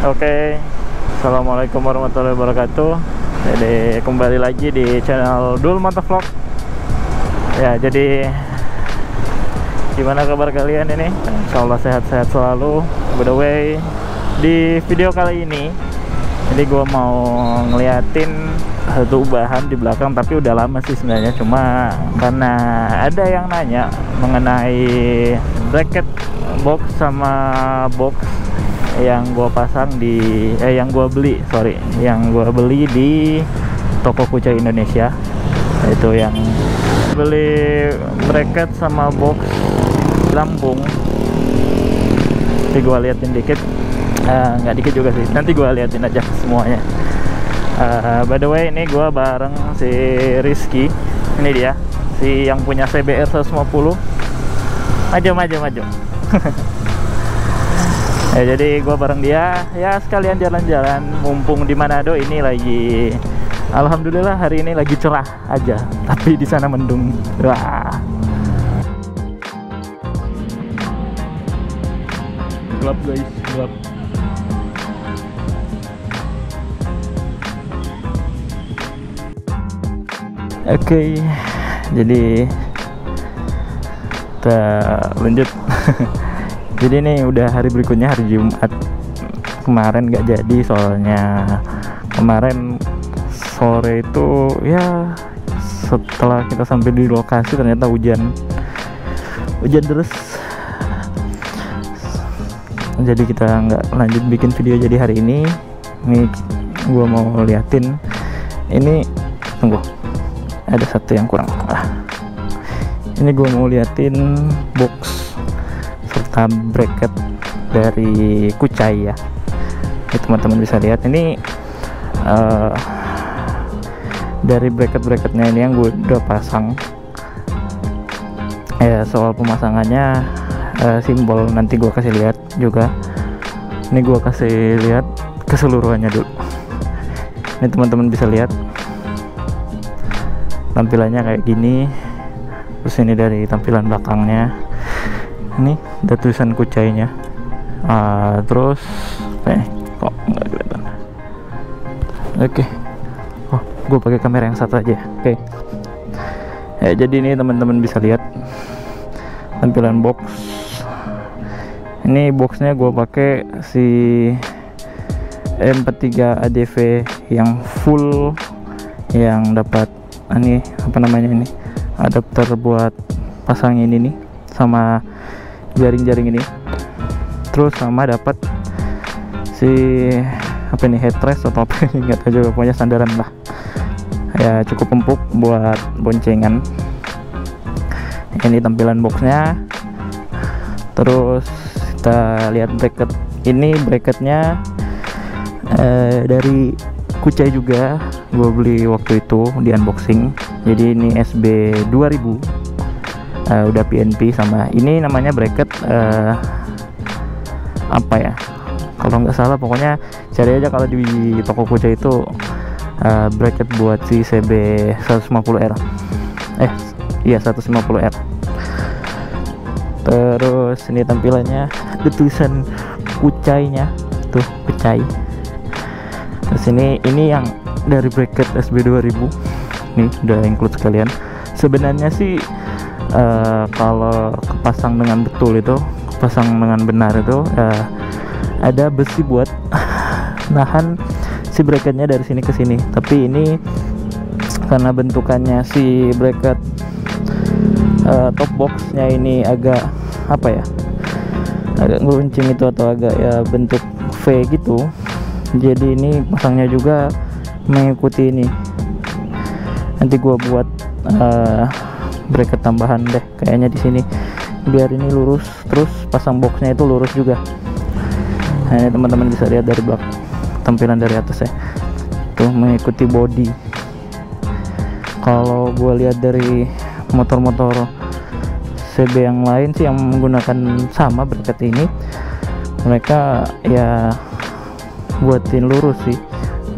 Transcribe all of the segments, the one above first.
Oke, assalamualaikum warahmatullahi wabarakatuh. Jadi kembali lagi di channel Dul Motovlog. Ya, jadi gimana kabar kalian ini? Insyaallah sehat-sehat selalu. By the way, di video kali ini, jadi gue mau ngeliatin satu bahan di belakang, tapi udah lama sih sebenarnya. Cuma karena ada yang nanya mengenai bracket box sama box yang gue pasang di yang gue beli di toko Kucai Indonesia, itu yang beli bracket sama box Lampung. Nanti gue liatin dikit, nggak dikit juga sih, nanti gue liatin aja semuanya. By the way, ini gue bareng si Rizky. Ini dia, si yang punya CBR 150. Maju. Ya, jadi gue bareng dia, ya sekalian jalan-jalan. Mumpung di Manado ini lagi, alhamdulillah hari ini lagi cerah aja, tapi di sana mendung. Wah, gelap guys, gelap. Oke, jadi kita lanjut. Jadi ini udah hari berikutnya, hari Jumat. Kemarin nggak jadi soalnya kemarin sore itu ya, setelah kita sampai di lokasi ternyata hujan deras. Jadi kita nggak lanjut bikin video. Jadi hari ini gua mau liatin ini. Tunggu, ada satu yang kurang. Ini gua mau liatin box serta bracket dari Kucai ya. Teman-teman bisa lihat ini dari bracket-bracketnya ini yang gue udah pasang. Ya, soal pemasangannya simbol nanti gue kasih lihat juga. Ini gue kasih lihat keseluruhannya dulu. Ini teman-teman bisa lihat tampilannya kayak gini. Terus ini dari tampilan belakangnya, ini ada tulisan Kucainya. Terus kok nggak kelihatan. Oke. Oh, gue pakai kamera yang satu aja. Oke. Ya, jadi ini teman-teman bisa lihat tampilan box. Ini boxnya gue pakai si M43 ADV yang full, yang dapat ini apa namanya, ini adapter buat pasangin ini sama jaring-jaring ini. Terus sama dapat si apa ini, headrest atau apa ini, nggak tahu juga, pokoknya sandaran lah ya, cukup empuk buat boncengan. Ini tampilan boxnya. Terus kita lihat bracket. Ini bracketnya dari Kucai juga, gue beli waktu itu di unboxing. Jadi ini SB 2000, udah PNP. Sama ini namanya bracket apa ya, kalau nggak salah pokoknya cari aja kalau di toko Kucai itu, bracket buat si CB 150R. Iya 150R. Terus ini tampilannya, ada tulisan Kucainya tuh, Kucai. Terus ini yang dari bracket SB 2000 nih, udah include sekalian. Sebenarnya sih kalau kepasang dengan betul itu, pasang dengan benar itu, ada besi buat nahan si bracketnya dari sini ke sini. Tapi ini karena bentukannya si bracket top boxnya ini agak apa ya, agak ngeruncing itu, atau agak ya bentuk V gitu. Jadi ini pasangnya juga mengikuti ini. Nanti gua buat bracket tambahan deh kayaknya di sini, biar ini lurus, terus pasang boxnya itu lurus juga. Nah, ini teman-teman bisa lihat dari belakang, tampilan dari atas ya, tuh mengikuti body. Kalau gue lihat dari motor-motor CB yang lain sih yang menggunakan sama bracket ini, mereka ya buatin lurus sih,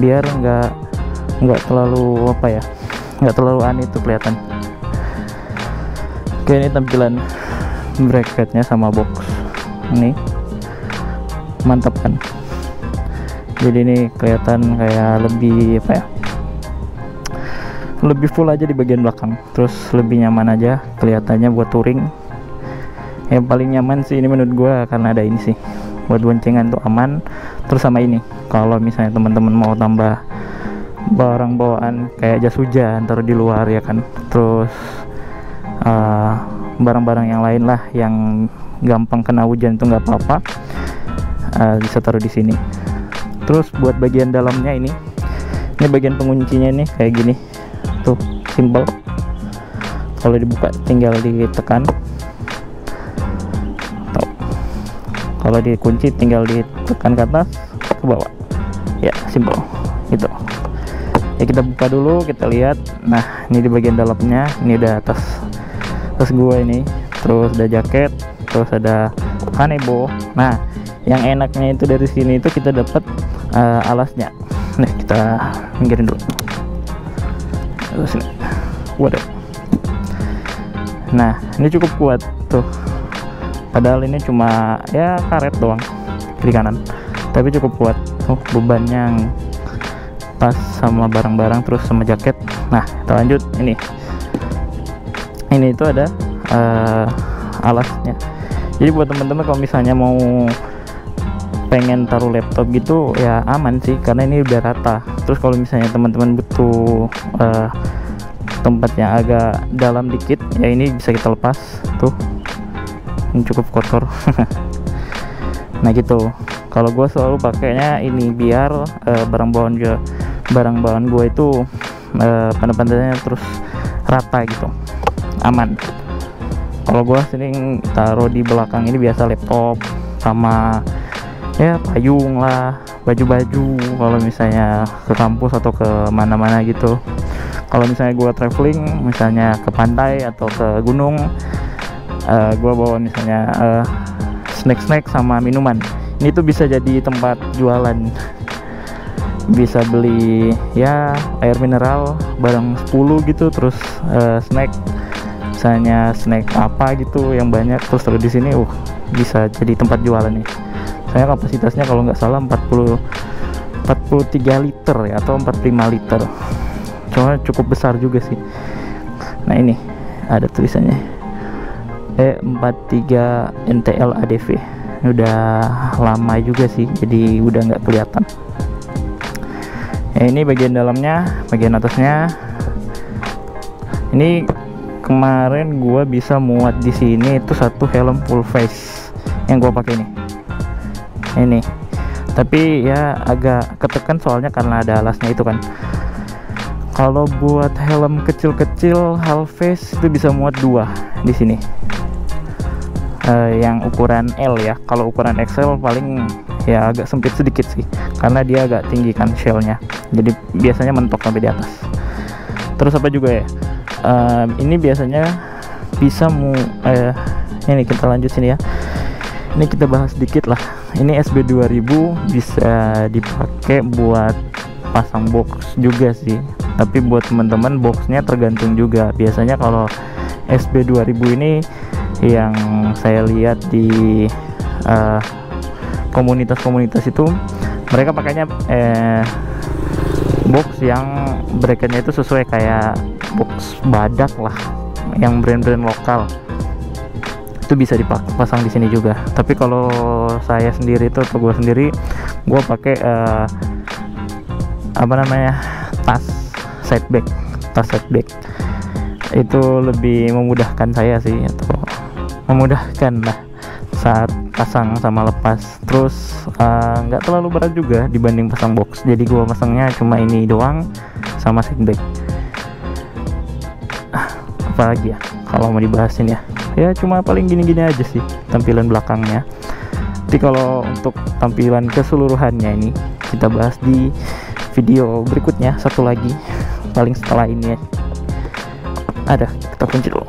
biar nggak terlalu apa ya, nggak terlalu aneh itu kelihatan. Oke, ini tampilan bracketnya sama box. Ini mantap kan. Jadi ini kelihatan kayak lebih apa ya, lebih full aja di bagian belakang, terus lebih nyaman aja kelihatannya buat touring. Yang paling nyaman sih ini menurut gua karena ada ini sih, buat boncengan tuh aman. Terus sama ini, kalau misalnya teman-teman mau tambah barang bawaan kayak jas hujan taruh di luar ya kan, terus barang-barang yang lain lah yang gampang kena hujan itu nggak apa-apa, bisa taruh di sini. Terus buat bagian dalamnya ini bagian penguncinya nih kayak gini tuh, simple. Kalau dibuka tinggal ditekan, tuh. Kalau dikunci tinggal ditekan ke atas ke bawah, ya simple itu. Ya kita buka dulu, kita lihat. Nah ini di bagian dalamnya, ini udah tas gua ini, terus ada jaket, terus ada kanebo. Nah yang enaknya itu dari sini itu kita dapat alasnya. Nih kita minggirin dulu, terus ini waduh. Nah ini cukup kuat tuh, padahal ini cuma ya karet doang kiri kanan, tapi cukup kuat tuh, bebannya yang pas sama barang-barang terus sama jaket. Nah kita lanjut, ini itu ada alasnya. Jadi buat teman-teman kalau misalnya mau pengen taruh laptop gitu ya aman sih, karena ini udah rata. Terus kalau misalnya teman-teman butuh tempat yang agak dalam dikit ya ini bisa kita lepas tuh, ini cukup kotor. Nah gitu. Kalau gue selalu pakainya ini biar barang bawaan gue itu pandai-pandainya terus rata gitu, aman. Kalau gue sering taruh di belakang ini biasa laptop sama ya payung lah, baju-baju kalau misalnya ke kampus atau ke mana-mana gitu. Kalau misalnya gue traveling, misalnya ke pantai atau ke gunung, gue bawa misalnya snack sama minuman. Ini tuh bisa jadi tempat jualan, bisa beli ya air mineral barang 10 gitu, terus snack misalnya snack apa gitu yang banyak, terus taruh di sini bisa jadi tempat jualan nih. Saya kapasitasnya kalau nggak salah 43 liter ya, atau 45 liter, soalnya cukup besar juga sih. Nah ini ada tulisannya E43 NTL ADV, udah lama juga sih, jadi udah nggak kelihatan. Ya, ini bagian dalamnya, bagian atasnya. Ini kemarin gua bisa muat di sini itu satu helm full face yang gua pakai ini. Tapi ya agak ketekan soalnya karena ada alasnya itu kan. Kalau buat helm kecil-kecil half face itu bisa muat 2 di sini. Yang ukuran L ya. Kalau ukuran XL paling ya agak sempit sedikit sih, karena dia agak tinggi kan shellnya, jadi biasanya mentok sampai di atas. Terus apa juga ya, ini biasanya bisa ini kita lanjut sini ya. Ini kita bahas sedikit lah. Ini SB2000 bisa dipakai buat pasang box juga sih, tapi buat teman-teman boxnya tergantung juga. Biasanya kalau SB2000 ini yang saya lihat di komunitas-komunitas itu, mereka pakainya box yang bracketnya itu sesuai kayak box badak lah, yang brand-brand lokal. Itu bisa dipasang di sini juga. Tapi kalau saya sendiri itu, atau gue sendiri, gue pakai tas side bag. Itu lebih memudahkan saya sih, atau memudahkan lah saat pasang sama lepas. Terus nggak terlalu berat juga dibanding pasang box, jadi gue pasangnya cuma ini doang sama side bag. Apalagi ya kalau mau dibahasin ya cuma paling gini-gini aja sih tampilan belakangnya. Tapi kalau untuk tampilan keseluruhannya ini kita bahas di video berikutnya, satu lagi paling setelah ini ya. Ada, kita kunci dulu.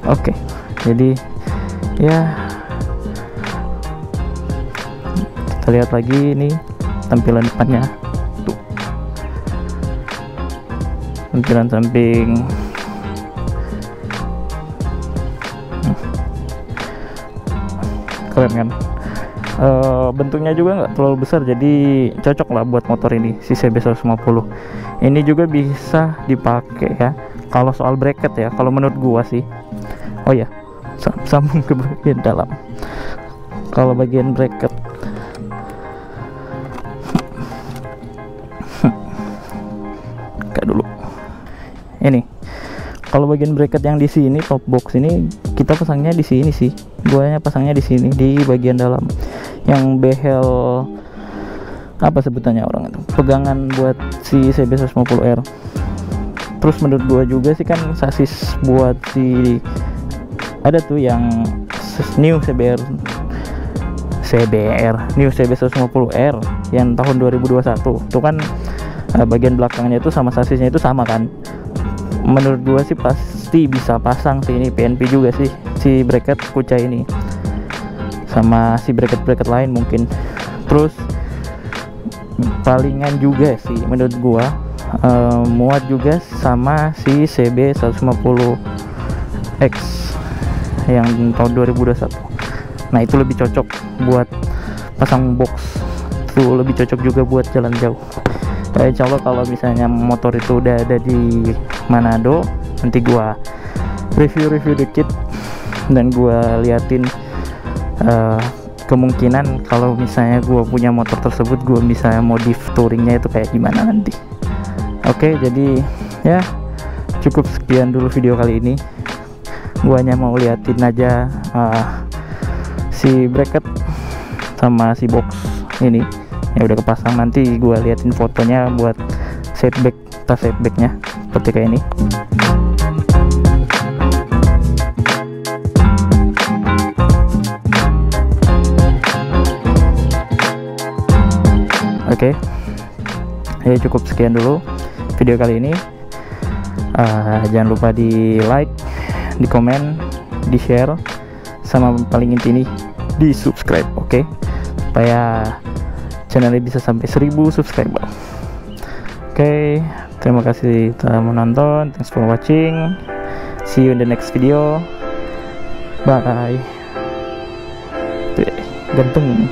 Oke, jadi ya kita lihat lagi ini tampilan depannya tuh, tampilan samping. Keren kan? bentuknya juga nggak terlalu besar, jadi cocok lah buat motor ini si CB150. Ini juga bisa dipakai ya kalau soal bracket ya, kalau menurut gua sih. Oh ya, sambung ke bagian dalam. Kalau bagian bracket kayak dulu ini, kalau bagian bracket yang di sini, top box ini kita pasangnya di sini sih. Guanya pasangnya di sini di bagian dalam, yang behel apa sebutannya orang itu, pegangan buat si CB150R. Terus menurut gua juga sih kan sasis buat si ada tuh yang new new CB150R yang tahun 2021 tuh kan, bagian belakangnya itu sama sasisnya itu sama kan. Menurut gua sih pasti bisa pasang sih ini PNP juga sih si bracket kuca ini sama si bracket lain mungkin. Terus palingan juga sih menurut gua muat juga sama si CB150X yang tahun 2021. Nah itu lebih cocok buat pasang box, tuh lebih cocok juga buat jalan jauh. Insya Allah kalau misalnya motor itu udah ada di Manado, nanti gua review dikit dan gua liatin kemungkinan kalau misalnya gua punya motor tersebut, gua bisa modif touringnya itu kayak gimana nanti. Oke, jadi ya cukup sekian dulu video kali ini. Gua hanya mau liatin aja si bracket sama si box ini ya udah kepasang. Nanti gua liatin fotonya buat setback, tas setbacknya seperti kayak ini. Oke, ya cukup sekian dulu video kali ini. Jangan lupa di like, di komen, di share, sama paling inti nih di subscribe, oke? Supaya channelnya bisa sampai 1000 subscriber. Oke, terima kasih telah menonton. Thanks for watching. See you in the next video. Bye. Ganteng.